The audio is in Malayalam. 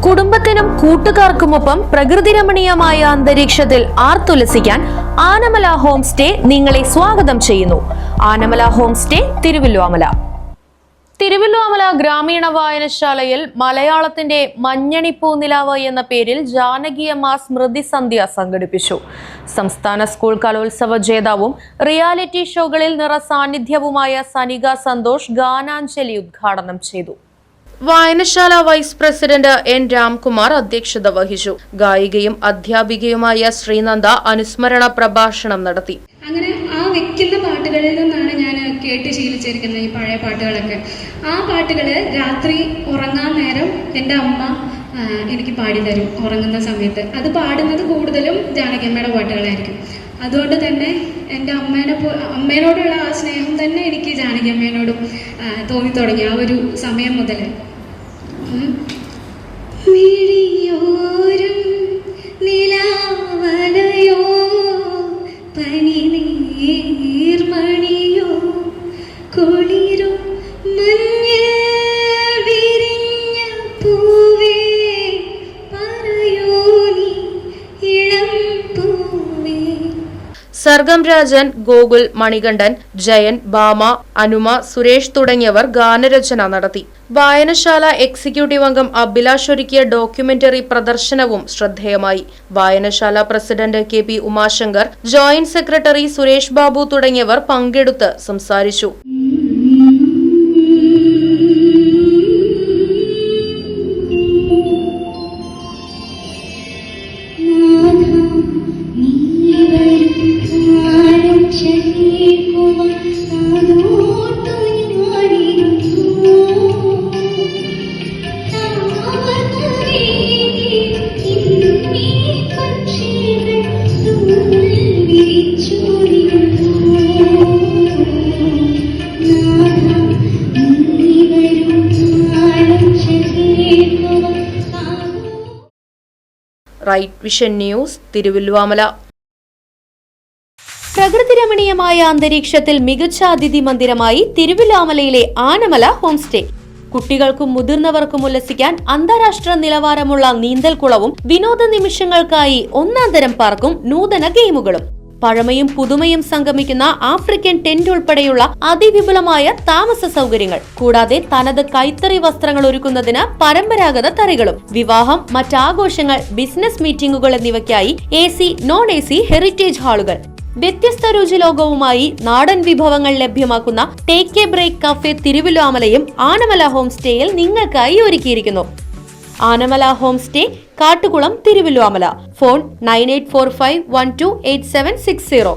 കുടുംബത്തിനും കൂട്ടുകാർക്കുമൊപ്പം പ്രകൃതിരമണീയമായ അന്തരീക്ഷത്തിൽ ആർത്തുലസിക്കാൻ ആനമല ഹോം സ്റ്റേ നിങ്ങളെ സ്വാഗതം ചെയ്യുന്നു. Anamala home stay Thiruvilwamala. തിരുവല്ലുവാമല ഗ്രാമീണ വായനശാലയിൽ മലയാളത്തിന്റെ മഞ്ഞണിപ്പൂനിലാവ് എന്ന പേരിൽ ജാനകിയമ്മ സ്മൃതി സന്ധ്യ സംഘടിപ്പിച്ചു. സംസ്ഥാന സ്കൂൾ കലോത്സവ ജേതാവും റിയാലിറ്റി ഷോകളിൽ നിറസാന്നിധ്യവുമായ സനിക സന്തോഷ് ഗാനാഞ്ജലി ഉദ്ഘാടനം ചെയ്തു. വായനശാല വൈസ് പ്രസിഡന്റ് എൻ രാംകുമാർ അധ്യക്ഷത വഹിച്ചു. ഗായികയും അധ്യാപികയുമായ ശ്രീനന്ദ അനുസ്മരണ പ്രഭാഷണം നടത്തി. അങ്ങനെ ആ വെക്കുന്ന പാട്ടുകളിൽ നിന്നാണ് ഞാൻ കേട്ട് ശീലിച്ചിരിക്കുന്നത് ഈ പഴയ പാട്ടുകളൊക്കെ. ആ പാട്ടുകൾ രാത്രി ഉറങ്ങാൻ നേരം എൻ്റെ അമ്മ എനിക്ക് പാടിത്തരും ഉറങ്ങുന്ന സമയത്ത്. അത് പാടുന്നത് കൂടുതലും ജാനകിയമ്മയുടെ പാട്ടുകളായിരിക്കും. അതുകൊണ്ട് തന്നെ എൻ്റെ അമ്മേനോടുള്ള ആ സ്നേഹം തന്നെ എനിക്ക് ജാനകിയമ്മേനോടും തോന്നി തുടങ്ങി ആ ഒരു സമയം മുതൽ. മിഴിയോരം നിലാവലയോ പനിനീർമണിയോ കുളിരോ മഞ്ഞിൽ വിരിഞ്ഞ പൂവേ പറയൂ നീ ഇളം പൂവേ. സർഗം രാജൻ, ഗോകുൽ, മണികണ്ഠൻ, ജയൻ, ഭാമ, അനുമ, സുരേഷ് തുടങ്ങിയവർ ഗാനരചന നടത്തി. വായനശാല എക്സിക്യൂട്ടീവ് അംഗം അഭിലാഷ് ഒരുക്കിയ ഡോക്യുമെന്ററി പ്രദർശനവും ശ്രദ്ധേയമായി. വായനശാല president KP Umashankar, joint secretary Suresh Babu തുടങ്ങിയവർ പങ്കെടുത്ത് സംസാരിച്ചു. Right vision news, Thiruvilwamala. പ്രകൃതിരമണീയമായ അന്തരീക്ഷത്തിൽ മികച്ച അതിഥി മന്ദിരമായി തിരുവല്ലുവാമലയിലെ ആനമല ഹോം സ്റ്റേ. കുട്ടികൾക്കും മുതിർന്നവർക്കും ഉല്ലസിക്കാൻ അന്താരാഷ്ട്ര നിലവാരമുള്ള നീന്തൽക്കുളവും വിനോദ നിമിഷങ്ങൾക്കായി ഒന്നാന്തരം പാർക്കും നൂതന ഗെയിമുകളും. പഴമയും പുതുമയും സംഗമിക്കുന്ന ആഫ്രിക്കൻ ടെന്റ് ഉൾപ്പെടെയുള്ള അതിവിപുലമായ താമസ സൗകര്യങ്ങൾ, കൂടാതെ തനത് കൈത്തറി വസ്ത്രങ്ങൾ ഒരുക്കുന്നതിന് പരമ്പരാഗത തറികളും. വിവാഹം, മറ്റാഘോഷങ്ങൾ, ബിസിനസ് മീറ്റിംഗുകൾ എന്നിവയ്ക്കായി AC, non-AC ഹെറിറ്റേജ് ഹാളുകൾ. വ്യത്യസ്ത രുചിലോകവുമായി നാടൻ വിഭവങ്ങൾ ലഭ്യമാക്കുന്ന ടേക്ക് എ ബ്രേക്ക് കഫേ തിരുവല്ലുവാമലയും ആനമല ഹോം സ്റ്റേയിൽ നിങ്ങൾക്കായി ഒരുക്കിയിരിക്കുന്നു. Anamala home stay, Kattukulam, Thiruvilwamala. Phone 9845128760.